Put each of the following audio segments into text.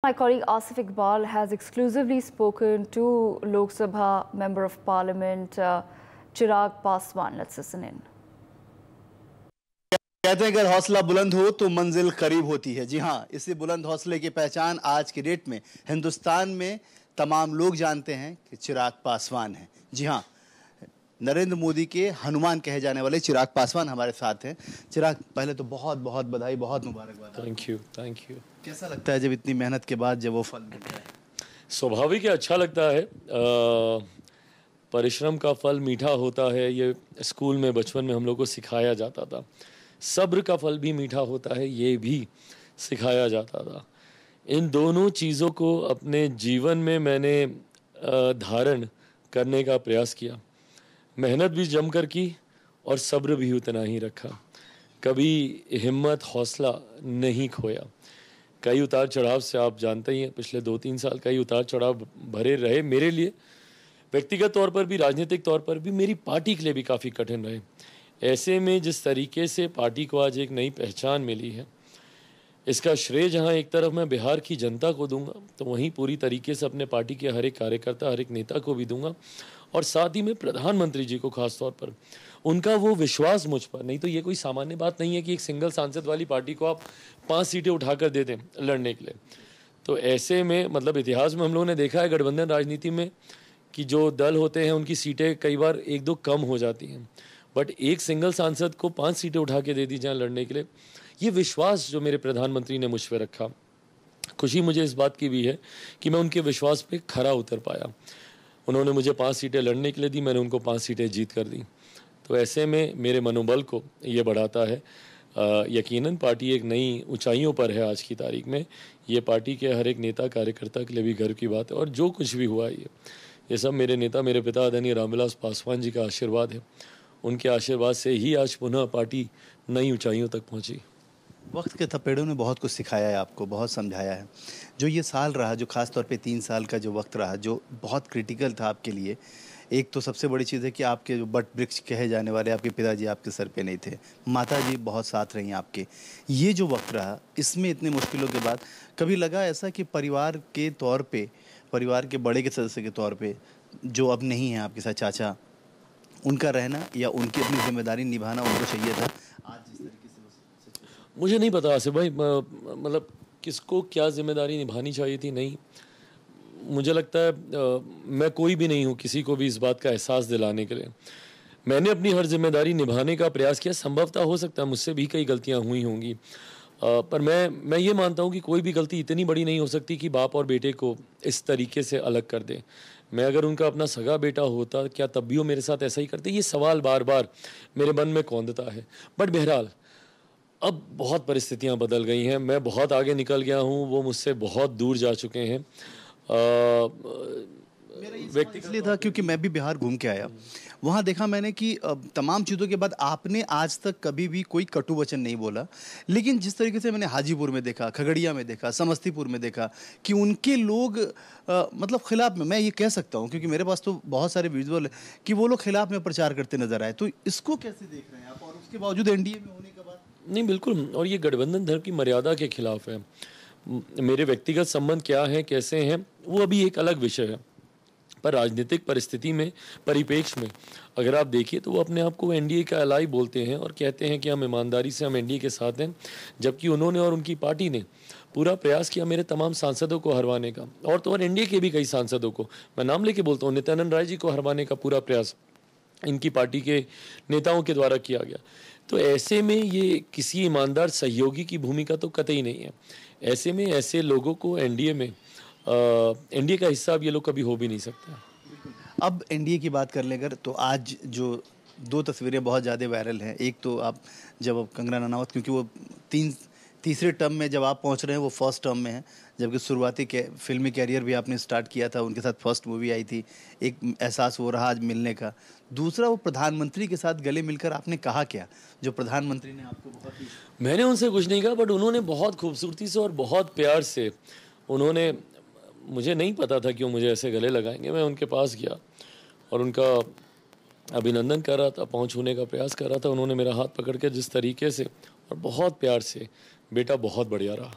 My colleague Asif Iqbal has exclusively spoken to Lok Sabha Member of Parliament Chirag Paswan. Let's listen in. कहते हैं अगर हौसला बुलंद हो तो मंजिल करीब होती है। जी हाँ, इसी बुलंद हौसले की पहचान आज की डेट में हिंदुस्तान में तमाम लोग जानते हैं कि चिराग पासवान हैं। जी हाँ, नरेंद्र मोदी के हनुमान कहे जाने वाले चिराग पासवान हमारे साथ हैं। चिराग, पहले तो बहुत बहुत बधाई, बहुत मुबारकबाद। Thank you. कैसा लगता है जब इतनी मेहनत के बाद जब वो फल मिलता है? स्वाभाविक है, अच्छा लगता है। परिश्रम का फल मीठा होता है, ये स्कूल में बचपन में हम लोग को सिखाया जाता था। सब्र का फल भी मीठा होता है, ये भी सिखाया जाता था। इन दोनों चीज़ों को अपने जीवन में मैंने धारण करने का प्रयास किया। मेहनत भी जमकर की और सब्र भी उतना ही रखा। कभी हिम्मत हौसला नहीं खोया। कई उतार चढ़ाव से आप जानते ही हैं, पिछले 2-3 साल कई उतार चढ़ाव भरे रहे मेरे लिए, व्यक्तिगत तौर पर भी, राजनीतिक तौर पर भी, मेरी पार्टी के लिए भी काफ़ी कठिन रहे। ऐसे में जिस तरीके से पार्टी को आज एक नई पहचान मिली है, इसका श्रेय जहां एक तरफ मैं बिहार की जनता को दूंगा, तो वहीं पूरी तरीके से अपने पार्टी के हर एक कार्यकर्ता, हर एक नेता को भी दूंगा। और साथ ही में प्रधानमंत्री जी को खास तौर पर उनका वो विश्वास मुझ पर। नहीं तो ये कोई सामान्य बात नहीं है कि एक सिंगल सांसद वाली पार्टी को आप 5 सीटें उठाकर दे दें लड़ने के लिए। तो ऐसे में मतलब इतिहास में हम लोगों ने देखा है गठबंधन राजनीति में कि जो दल होते हैं उनकी सीटें कई बार 1-2 कम हो जाती हैं, बट एक सिंगल सांसद को 5 सीटें उठा के दे दी जाए लड़ने के लिए, ये विश्वास जो मेरे प्रधानमंत्री ने मुझ पर रखा, खुशी मुझे इस बात की भी है कि मैं उनके विश्वास पे खरा उतर पाया। उन्होंने मुझे 5 सीटें लड़ने के लिए दी, मैंने उनको 5 सीटें जीत कर दी। तो ऐसे में मेरे मनोबल को ये बढ़ाता है। यकीनन पार्टी एक नई ऊंचाइयों पर है आज की तारीख में। ये पार्टी के हर एक नेता कार्यकर्ता के लिए भी गर्व की बात है। और जो कुछ भी हुआ ये सब मेरे नेता, मेरे पिता आदरणीय रामविलास पासवान जी का आशीर्वाद है। उनके आशीर्वाद से ही आज पुनः पार्टी नई ऊंचाइयों तक पहुंची। वक्त के थपेड़ों ने बहुत कुछ सिखाया है आपको, बहुत समझाया है। जो ये साल रहा, जो खास तौर पे 3 साल का जो वक्त रहा, जो बहुत क्रिटिकल था आपके लिए, एक तो सबसे बड़ी चीज़ है कि आपके जो बट वृक्ष कहे जाने वाले आपके पिताजी आपके सर पे नहीं थे, माताजी बहुत साथ रही आपके। ये जो वक्त रहा, इसमें इतनी मुश्किलों के बाद कभी लगा ऐसा कि परिवार के तौर पे, परिवार के बड़े के सदस्य के तौर पे, जो अब नहीं हैं आपके साथ चाचा, उनका रहना या उनकी अपनी जिम्मेदारी निभाना उनको चाहिए था आज जिस तरीके से? मुझे नहीं पता आसिफ भाई, मतलब किसको क्या जिम्मेदारी निभानी चाहिए थी, नहीं। मुझे लगता है मैं कोई भी नहीं हूँ किसी को भी इस बात का एहसास दिलाने के लिए। मैंने अपनी हर जिम्मेदारी निभाने का प्रयास किया। संभवतः हो सकता है मुझसे भी कई गलतियाँ हुई होंगी, पर मैं ये मानता हूँ कि कोई भी गलती इतनी बड़ी नहीं हो सकती कि बाप और बेटे को इस तरीके से अलग कर दे। मैं अगर उनका अपना सगा बेटा होता, क्या तब भी वो मेरे साथ ऐसा ही करते? ये सवाल बार बार मेरे मन में कौंधता है। बट बहरहाल अब बहुत परिस्थितियां बदल गई हैं, मैं बहुत आगे निकल गया हूं, वो मुझसे बहुत दूर जा चुके हैं। व्यक्ति इसलिए था क्योंकि मैं भी बिहार घूम के आया, वहाँ देखा मैंने कि तमाम चीज़ों के बाद आपने आज तक कभी भी कोई कटु वचन नहीं बोला। लेकिन जिस तरीके से मैंने हाजीपुर में देखा, खगड़िया में देखा, समस्तीपुर में देखा कि उनके लोग मतलब खिलाफ में, मैं ये कह सकता हूँ क्योंकि मेरे पास तो बहुत सारे विजुअल है कि वो लोग खिलाफ में प्रचार करते नजर आए। तो इसको कैसे देख रहे हैं आप, और उसके बावजूद एनडीए में होने के बाद? नहीं, बिल्कुल, और ये गठबंधन धर्म की मर्यादा के खिलाफ है। मेरे व्यक्तिगत संबंध क्या हैं, कैसे हैं, वो अभी एक अलग विषय है। पर राजनीतिक परिस्थिति में, परिप्रेक्ष्य में अगर आप देखिए तो वो अपने आप को एनडीए का एलाई बोलते हैं और कहते हैं कि हम ईमानदारी से हम एनडीए के साथ हैं, जबकि उन्होंने और उनकी पार्टी ने पूरा प्रयास किया मेरे तमाम सांसदों को हरवाने का, और तो और एनडीए के भी कई सांसदों को, मैं नाम लेके बोलता हूँ, नित्यानंद राय जी को हरवाने का पूरा प्रयास इनकी पार्टी के नेताओं के द्वारा किया गया। तो ऐसे में ये किसी ईमानदार सहयोगी की भूमिका तो कतई नहीं है। ऐसे में ऐसे लोगों को एनडीए में एनडीए का हिस्सा अब ये लोग कभी हो भी नहीं सकता। अब एनडीए की बात कर लेकर तो आज जो 2 तस्वीरें बहुत ज़्यादा वायरल हैं, एक तो आप जब कंगना रनावत, क्योंकि वो तीसरे टर्म में जब आप पहुंच रहे हैं वो फर्स्ट टर्म में है, जबकि शुरुआती फिल्मी कैरियर भी आपने स्टार्ट किया था, उनके साथ फर्स्ट मूवी आई थी, एक एहसास हो रहा आज मिलने का। दूसरा, वो प्रधानमंत्री के साथ गले मिलकर आपने कहा क्या, जो प्रधानमंत्री ने आपको बहुत ही... मैंने उनसे कुछ नहीं कहा, बट उन्होंने बहुत खूबसूरती से और बहुत प्यार से, उन्होंने, मुझे नहीं पता था कि वो मुझे ऐसे गले लगाएंगे। मैं उनके पास गया और उनका अभिनंदन कर रहा था, पहुँच होने का प्रयास कर रहा था। उन्होंने मेरा हाथ पकड़ के जिस तरीके से और बहुत प्यार से, बेटा बहुत बढ़िया रहा।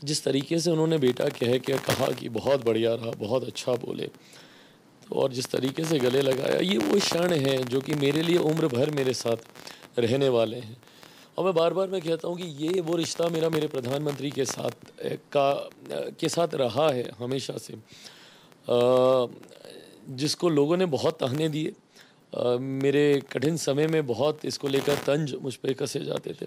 जिस तरीके से उन्होंने बेटा कह के कहा कि बहुत बढ़िया रहा, बहुत अच्छा बोले, तो और जिस तरीके से गले लगाया, ये वो क्षण हैं जो कि मेरे लिए उम्र भर मेरे साथ रहने वाले हैं। और मैं बार बार मैं कहता हूँ कि ये वो रिश्ता मेरे प्रधानमंत्री के साथ रहा है हमेशा से, जिसको लोगों ने बहुत ताहने दिए। मेरे कठिन समय में बहुत इसको लेकर तंज मुझ पे कसे जाते थे,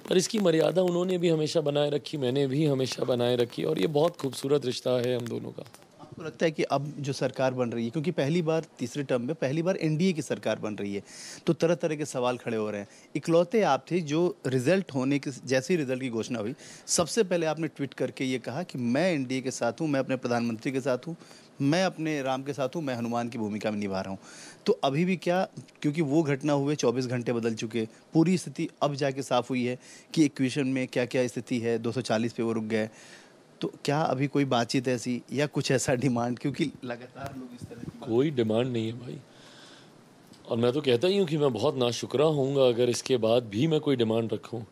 पर इसकी मर्यादा उन्होंने भी हमेशा बनाए रखी, मैंने भी हमेशा बनाए रखी, और ये बहुत खूबसूरत रिश्ता है हम दोनों का। आपको लगता है कि अब जो सरकार बन रही है, क्योंकि पहली बार तीसरे टर्म में पहली बार एनडीए की सरकार बन रही है, तो तरह तरह के सवाल खड़े हो रहे हैं। इकलौते आप थे जो रिजल्ट होने के जैसे ही रिजल्ट की घोषणा हुई, सबसे पहले आपने ट्वीट करके ये कहा कि मैं एनडीए के साथ हूँ, मैं अपने प्रधानमंत्री के साथ हूँ, मैं अपने राम के साथ हूँ, मैं हनुमान की भूमिका में निभा रहा हूँ। तो अभी भी क्या, क्योंकि वो घटना हुए 24 घंटे बदल चुके, पूरी स्थिति अब जाके साफ हुई है कि इक्वेशन में क्या क्या स्थिति है, 240 पे वो रुक गए, तो क्या अभी कोई बातचीत ऐसी या कुछ ऐसा डिमांड, क्योंकि लगातार लोग इस तरह की कोई डिमांड नहीं है भाई, और मैं तो कहता ही हूँ कि मैं बहुत नाशुक्रा होऊंगा अगर इसके बाद भी मैं कोई डिमांड रखूँ।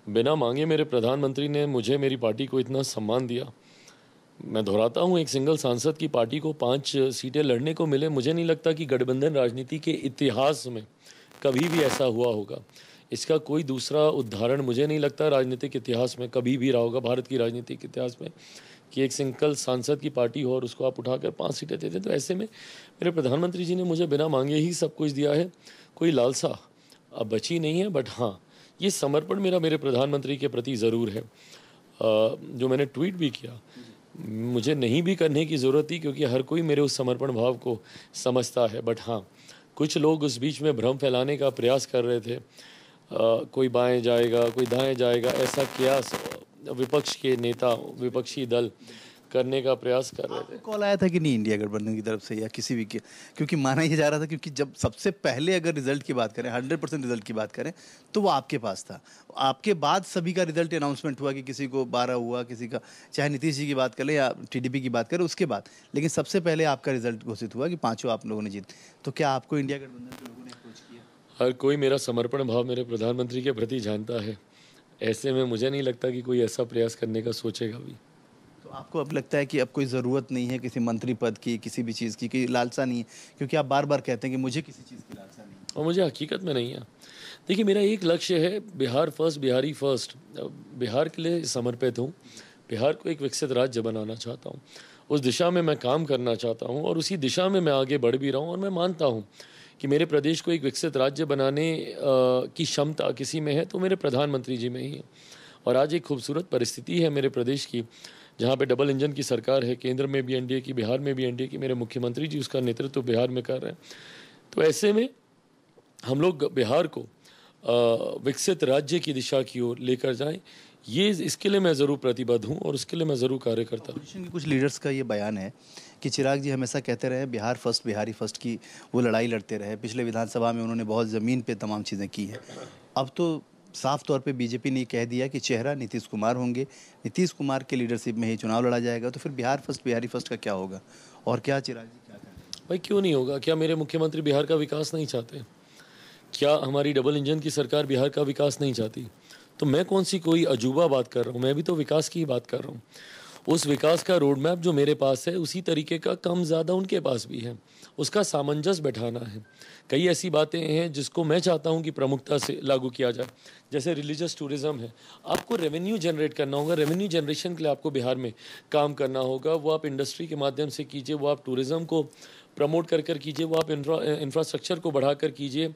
बिना मांगे मेरे प्रधानमंत्री ने मुझे, मेरी पार्टी को इतना सम्मान दिया। मैं दोहराता हूँ, एक सिंगल सांसद की पार्टी को 5 सीटें लड़ने को मिले। मुझे नहीं लगता कि गठबंधन राजनीति के इतिहास में कभी भी ऐसा हुआ होगा। इसका कोई दूसरा उदाहरण मुझे नहीं लगता राजनीतिक इतिहास में कभी भी रहा होगा, भारत की राजनीतिक इतिहास में, कि एक सिंगल सांसद की पार्टी हो और उसको आप उठाकर 5 सीटें दे दें। तो ऐसे में मेरे प्रधानमंत्री जी ने मुझे बिना मांगे ही सब कुछ दिया है। कोई लालसा अब बची नहीं है, बट हाँ, ये समर्पण मेरे प्रधानमंत्री के प्रति ज़रूर है। जो मैंने ट्वीट भी किया, मुझे नहीं भी करने की ज़रूरत थी, क्योंकि हर कोई मेरे उस समर्पण भाव को समझता है। बट हाँ, कुछ लोग उस बीच में भ्रम फैलाने का प्रयास कर रहे थे। कोई बाएं जाएगा, कोई दाएं जाएगा, ऐसा कियास विपक्ष के नेता, विपक्षी दल करने का प्रयास कर रहे थे। कॉल आया था कि नहीं इंडिया गठबंधन की तरफ से या किसी भी के, क्योंकि माना ये जा रहा था, क्योंकि जब सबसे पहले अगर रिजल्ट की बात करें, 100% रिजल्ट की बात करें, तो वो आपके पास था। आपके बाद सभी का रिजल्ट अनाउंसमेंट हुआ कि किसी को 12 हुआ, किसी का, चाहे नीतीश जी की बात करें या टीडीपी की बात करें उसके बाद, लेकिन सबसे पहले आपका रिजल्ट घोषित हुआ कि 5 आप लोगों ने जीत। तो क्या आपको इंडिया गठबंधन के लोगों ने अप्रोच किया? हर कोई मेरा समर्पण भाव मेरे प्रधानमंत्री के प्रति जानता है। ऐसे में मुझे नहीं लगता कि कोई ऐसा प्रयास करने का सोचेगा भी। तो आपको अब लगता है कि अब कोई ज़रूरत नहीं है किसी मंत्री पद की, किसी भी चीज़ की लालसा नहीं है, क्योंकि आप बार बार कहते हैं कि मुझे किसी चीज़ की लालसा नहीं है। और मुझे हकीकत में नहीं है। देखिए, मेरा एक लक्ष्य है, बिहार फर्स्ट, बिहारी फर्स्ट। बिहार के लिए समर्पित हूँ। बिहार को एक विकसित राज्य बनाना चाहता हूँ, उस दिशा में मैं काम करना चाहता हूँ, और उसी दिशा में मैं आगे बढ़ भी रहा हूँ। और मैं मानता हूँ कि मेरे प्रदेश को एक विकसित राज्य बनाने की क्षमता किसी में है तो मेरे प्रधानमंत्री जी में ही है। और आज एक खूबसूरत परिस्थिति है मेरे प्रदेश की, जहाँ पे डबल इंजन की सरकार है, केंद्र में भी एनडीए की, बिहार में भी एनडीए की, मेरे मुख्यमंत्री जी उसका नेतृत्व बिहार में कर रहे हैं। तो ऐसे में हम लोग बिहार को विकसित राज्य की दिशा की ओर लेकर जाएं, ये इसके लिए मैं ज़रूर प्रतिबद्ध हूँ और उसके लिए मैं ज़रूर कार्य करता हूँ। अपोजिशन के कुछ लीडर्स का ये बयान है कि चिराग जी हमेशा कहते रहे बिहार फर्स्ट, बिहारी फर्स्ट की वो लड़ाई लड़ते रहे। पिछले विधानसभा में उन्होंने बहुत ज़मीन पे तमाम चीज़ें की हैं। अब तो साफ तौर पे बीजेपी ने कह दिया कि चेहरा नीतीश कुमार होंगे, नीतीश कुमार के लीडरशिप में ही चुनाव लड़ा जाएगा। तो फिर बिहार फर्स्ट, बिहारी फर्स्ट का क्या होगा, और क्या चिराग जी क्या करेंगे? भाई, क्यों नहीं होगा? क्या मेरे मुख्यमंत्री बिहार का विकास नहीं चाहते? क्या हमारी डबल इंजन की सरकार बिहार का विकास नहीं चाहती? तो मैं कौन सी कोई अजूबा बात कर रहा हूँ? मैं भी तो विकास की ही बात कर रहा हूँ। उस विकास का रोड मैप जो मेरे पास है, उसी तरीके का कम ज़्यादा उनके पास भी है। उसका सामंजस्य बैठाना है। कई ऐसी बातें हैं जिसको मैं चाहता हूं कि प्रमुखता से लागू किया जाए, जैसे रिलीजियस टूरिज्म है। आपको रेवेन्यू जनरेट करना होगा, रेवेन्यू जनरेशन के लिए आपको बिहार में काम करना होगा। वो आप इंडस्ट्री के माध्यम से कीजिए, वो आप टूरिज़्म को प्रमोट कर कीजिए, वो आप इंफ्रास्ट्रक्चर को बढ़ाकर कीजिए,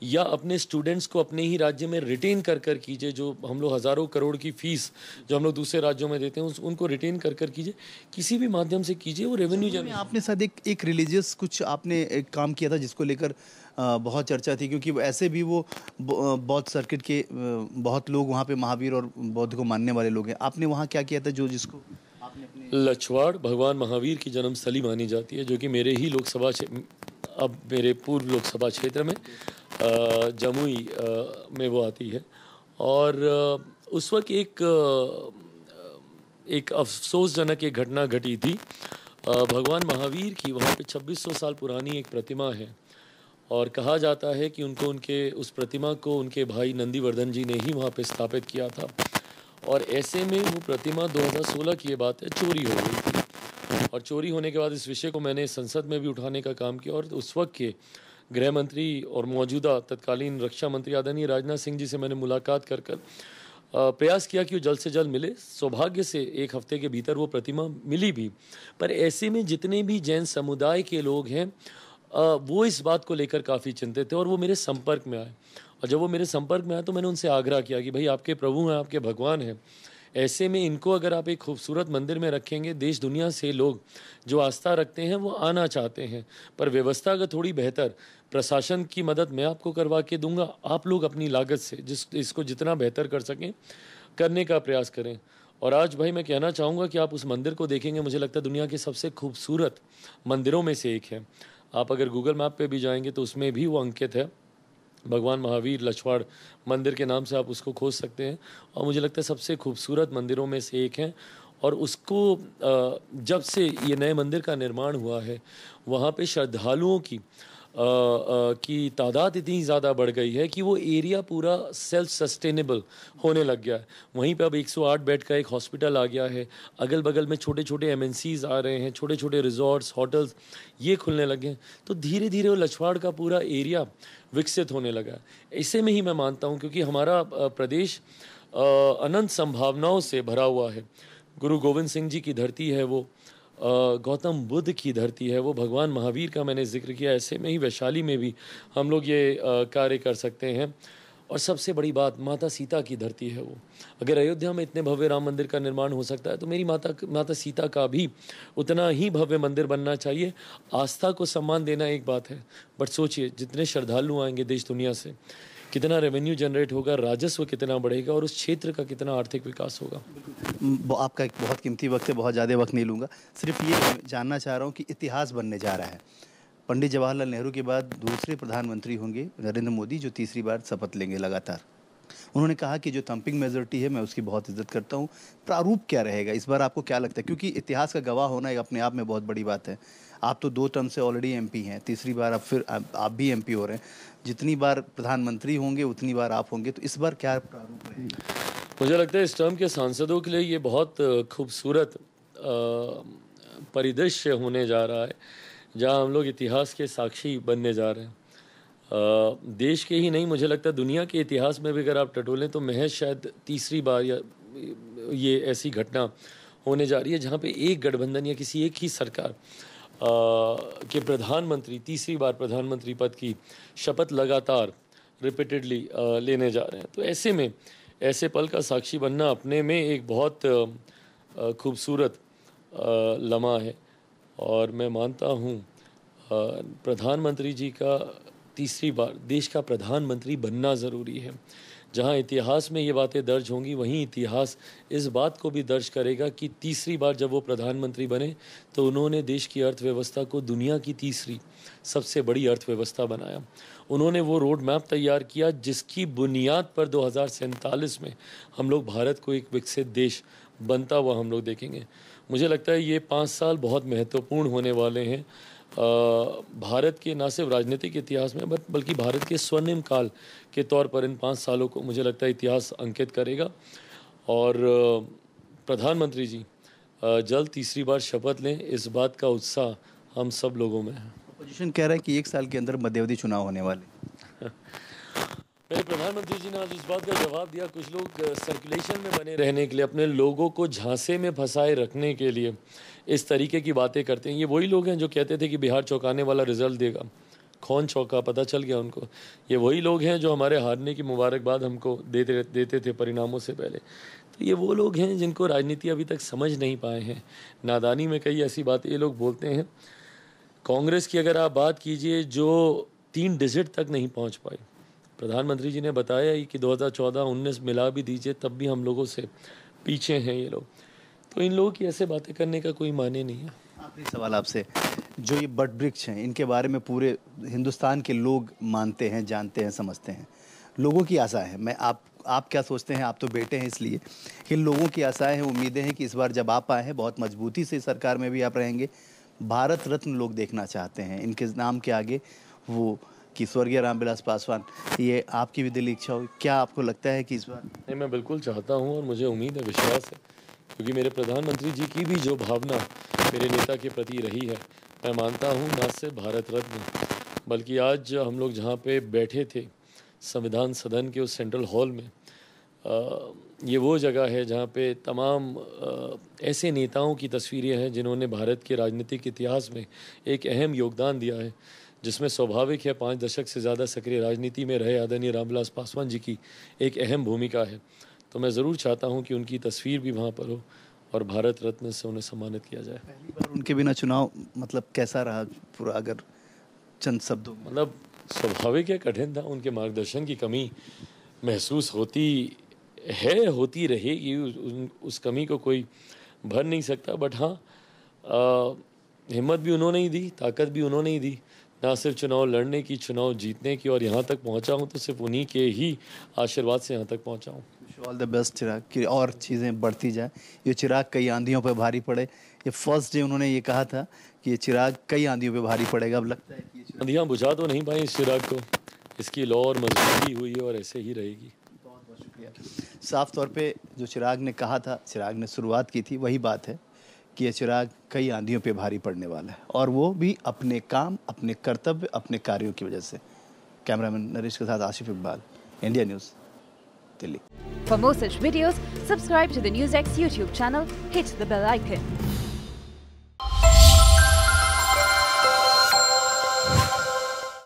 या अपने स्टूडेंट्स को अपने ही राज्य में रिटेन कर कीजिए। जो हम लोग हज़ारों करोड़ की फीस जो हम लोग दूसरे राज्यों में देते हैं, उनको रिटेन कर कीजिए, किसी भी माध्यम से कीजिए, वो रेवेन्यू जनरेट। आपने शायद एक रिलीजियस कुछ आपने एक काम किया था जिसको लेकर बहुत चर्चा थी, क्योंकि ऐसे भी वो बौद्ध सर्किट के बहुत लोग वहाँ पे महावीर और बौद्ध को मानने वाले लोग हैं। आपने वहाँ क्या किया था जिसको आपने अपने लछवाड़ भगवान महावीर की जन्मस्थली मानी जाती है, जो कि मेरे ही लोकसभा अब मेरे पूर्व लोकसभा क्षेत्र में जमुई में वो आती है। और उस वक्त एक अफसोसजनक एक घटना घटी थी। भगवान महावीर की वहाँ पे 2600 साल पुरानी एक प्रतिमा है, और कहा जाता है कि उस प्रतिमा को उनके भाई नंदीवर्धन जी ने ही वहाँ पे स्थापित किया था। और ऐसे में वो प्रतिमा 2016 की ये बात है, चोरी हो गई थी। और चोरी होने के बाद इस विषय को मैंने संसद में भी उठाने का काम किया और उस वक्त के गृह मंत्री और मौजूदा तत्कालीन रक्षा मंत्री आदरणीय राजनाथ सिंह जी से मैंने मुलाकात कर प्रयास किया कि वो जल्द से जल्द मिले। सौभाग्य से एक हफ्ते के भीतर वो प्रतिमा मिली भी। पर ऐसे में जितने भी जैन समुदाय के लोग हैं वो इस बात को लेकर काफ़ी चिंतित थे और वो मेरे संपर्क में आए। और जब वो मेरे संपर्क में आए तो मैंने उनसे आग्रह किया कि भाई आपके प्रभु हैं, आपके भगवान हैं, ऐसे में इनको अगर आप एक खूबसूरत मंदिर में रखेंगे, देश दुनिया से लोग जो आस्था रखते हैं वो आना चाहते हैं, पर व्यवस्था अगर थोड़ी बेहतर, प्रशासन की मदद मैं आपको करवा के दूंगा, आप लोग अपनी लागत से इसको जितना बेहतर कर सकें करने का प्रयास करें। और आज भाई मैं कहना चाहूँगा कि आप उस मंदिर को देखेंगे, मुझे लगता है दुनिया के सबसे खूबसूरत मंदिरों में से एक है। आप अगर गूगल मैप पे भी जाएंगे तो उसमें भी वो अंकित है, भगवान महावीर लछवाड़ मंदिर के नाम से आप उसको खोज सकते हैं। और मुझे लगता है सबसे खूबसूरत मंदिरों में से एक है। और उसको जब से ये नए मंदिर का निर्माण हुआ है, वहाँ पे श्रद्धालुओं की तादाद इतनी ज़्यादा बढ़ गई है कि वो एरिया पूरा सेल्फ सस्टेनेबल होने लग गया है। वहीं पे अब 108 बेड का एक हॉस्पिटल आ गया है, अगल बगल में छोटे छोटे MNCs आ रहे हैं, छोटे छोटे रिजॉर्ट्स, होटल्स ये खुलने लगे हैं। तो धीरे धीरे वो लछवाड़ का पूरा एरिया विकसित होने लगा है। इसे में ही मैं मानता हूँ क्योंकि हमारा प्रदेश अनंत संभावनाओं से भरा हुआ है। गुरु गोविंद सिंह जी की धरती है वो, गौतम बुद्ध की धरती है वो, भगवान महावीर का मैंने जिक्र किया। ऐसे में ही वैशाली में भी हम लोग ये कार्य कर सकते हैं। और सबसे बड़ी बात, माता सीता की धरती है वो। अगर अयोध्या में इतने भव्य राम मंदिर का निर्माण हो सकता है तो मेरी माता सीता का भी उतना ही भव्य मंदिर बनना चाहिए। आस्था को सम्मान देना एक बात है, बट सोचिए जितने श्रद्धालु आएंगे देश दुनिया से, कितना रेवेन्यू जनरेट होगा, राजस्व कितना बढ़ेगा और उस क्षेत्र का कितना आर्थिक विकास होगा। आपका एक बहुत कीमती वक्त है, बहुत ज़्यादा वक्त नहीं लूँगा। सिर्फ ये जानना चाह रहा हूँ कि इतिहास बनने जा रहा है। पंडित जवाहरलाल नेहरू के बाद दूसरे प्रधानमंत्री होंगे नरेंद्र मोदी, जो तीसरी बार शपथ लेंगे लगातार। उन्होंने कहा कि जो थंपिंग मेजॉरिटी है मैं उसकी बहुत इज्जत करता हूँ। प्रारूप क्या रहेगा इस बार, आपको क्या लगता है? क्योंकि इतिहास का गवाह होना एक अपने आप में बहुत बड़ी बात है। आप तो 2 टर्म से ऑलरेडी MP हैं, तीसरी बार अब फिर आप भी MP हो रहे हैं। जितनी बार प्रधानमंत्री होंगे उतनी बार आप होंगे, तो इस बार क्या प्रारूप रहेगा? मुझे लगता है इस टर्म के सांसदों के लिए ये बहुत खूबसूरत परिदृश्य होने जा रहा है, जहाँ हम लोग इतिहास के साक्षी बनने जा रहे हैं। देश के ही नहीं, मुझे लगता है दुनिया के इतिहास में भी अगर आप टटोलें तो महज शायद तीसरी बार या ये ऐसी घटना होने जा रही है जहाँ पे एक गठबंधन या किसी एक ही सरकार के प्रधानमंत्री तीसरी बार प्रधानमंत्री पद की शपथ लगातार रिपीटेडली लेने जा रहे हैं। तो ऐसे में ऐसे पल का साक्षी बनना अपने में एक बहुत खूबसूरत लम्हा है। और मैं मानता हूँ प्रधानमंत्री जी का तीसरी बार देश का प्रधानमंत्री बनना ज़रूरी है। जहाँ इतिहास में ये बातें दर्ज होंगी, वहीं इतिहास इस बात को भी दर्ज करेगा कि तीसरी बार जब वो प्रधानमंत्री बने तो उन्होंने देश की अर्थव्यवस्था को दुनिया की तीसरी सबसे बड़ी अर्थव्यवस्था बनाया। उन्होंने वो रोड मैप तैयार किया जिसकी बुनियाद पर 2047 में हम लोग भारत को एक विकसित देश बनता हुआ हम लोग देखेंगे। मुझे लगता है ये 5 साल बहुत महत्वपूर्ण होने वाले हैं भारत के न सिर्फ राजनीतिक इतिहास में बल्कि भारत के स्वर्णिम काल के तौर पर इन 5 सालों को मुझे लगता है इतिहास अंकित करेगा। और प्रधानमंत्री जी जल्द तीसरी बार शपथ लें, इस बात का उत्साह हम सब लोगों में है। अपोजिशन कह रहा है कि 1 साल के अंदर मध्यावधि चुनाव होने वाले। मेरे प्रधानमंत्री जी ने आज इस बात का जवाब दिया। कुछ लोग सर्कुलेशन में बने रहने के लिए, अपने लोगों को झांसे में फंसाए रखने के लिए इस तरीके की बातें करते हैं। ये वही लोग हैं जो कहते थे कि बिहार चौंकाने वाला रिजल्ट देगा, कौन चौंका पता चल गया उनको। ये वही लोग हैं जो हमारे हारने की मुबारकबाद हमको देते थे परिणामों से पहले। तो ये वो लोग हैं जिनको राजनीति अभी तक समझ नहीं पाए हैं। नादानी में कई ऐसी बातें ये लोग बोलते हैं। कांग्रेस की अगर आप बात कीजिए जो 3 डिजिट तक नहीं पहुँच पाई, प्रधानमंत्री जी ने बताया ही कि 2014-19 मिला भी दीजिए तब भी हम लोगों से पीछे हैं ये लोग। तो इन लोगों की ऐसे बातें करने का कोई माने नहीं है। आखिरी सवाल आपसे, जो ये बट वृक्ष हैं इनके बारे में पूरे हिंदुस्तान के लोग मानते हैं, जानते हैं, समझते हैं। लोगों की आशा है, मैं आप क्या सोचते हैं? आप तो बेटे हैं इसलिए कि लोगों की आशाएं हैं, उम्मीदें हैं कि इस बार जब आप आए हैं बहुत मजबूती से सरकार में भी आप रहेंगे। भारत रत्न लोग देखना चाहते हैं, इनके नाम के आगे वो कि स्वर्गीय रामविलास पासवान, ये आपकी भी दिली इच्छा होगी? क्या आपको लगता है कि इस बार? नहीं, मैं बिल्कुल चाहता हूँ और मुझे उम्मीद है, विश्वास है, क्योंकि मेरे प्रधानमंत्री जी की भी जो भावना मेरे नेता के प्रति रही है, मैं मानता हूँ न सिर्फ भारत रत्न, बल्कि आज हम लोग जहाँ पे बैठे थे संविधान सदन के उस सेंट्रल हॉल में, ये वो जगह है जहाँ पे तमाम ऐसे नेताओं की तस्वीरें हैं जिन्होंने भारत के राजनीतिक इतिहास में एक अहम योगदान दिया है, जिसमें स्वाभाविक है 5 दशक से ज़्यादा सक्रिय राजनीति में रहे आदरणीय रामविलास पासवान जी की एक अहम भूमिका है। तो मैं ज़रूर चाहता हूँ कि उनकी तस्वीर भी वहाँ पर हो और भारत रत्न से उन्हें सम्मानित किया जाए। पहली बार उनके बिना चुनाव मतलब कैसा रहा पूरा, अगर चंद शब्दों में? मतलब स्वाभाविक है, कठिन था, उनके मार्गदर्शन की कमी महसूस होती है, होती रहेगी, उस कमी को कोई भर नहीं सकता। बट हाँ, हिम्मत भी उन्होंने ही दी, ताकत भी उन्होंने ही दी, ना सिर्फ चुनाव लड़ने की, चुनाव जीतने की, और यहाँ तक पहुँचा हूँ तो सिर्फ उन्हीं के ही आशीर्वाद से यहाँ तक पहुँचा हूँ। ऑल द बेस्ट चिराग, कि और चीज़ें बढ़ती जाए। ये चिराग कई आंधियों पर भारी पड़े, ये फर्स्ट डे उन्होंने ये कहा था कि ये चिराग कई आंधियों पे भारी पड़ेगा। अब लगता है कि ये आंधियाँ बुझा तो नहीं पाई इस चिराग को, इसकी लौ और मजबूती हुई है और ऐसे ही रहेगी। बहुत बहुत शुक्रिया। साफ तौर पे जो चिराग ने कहा था, चिराग ने शुरुआत की थी, वही बात है कि ये चिराग कई आंधियों पे भारी पड़ने वाला है, और वो भी अपने काम, अपने कर्तव्य, अपने कार्यों की वजह से। कैमरामैन नरेश के साथ Asif Iqbal, India news, Delhi. For more such videos, subscribe to the NewsX YouTube channel, hit the bell icon.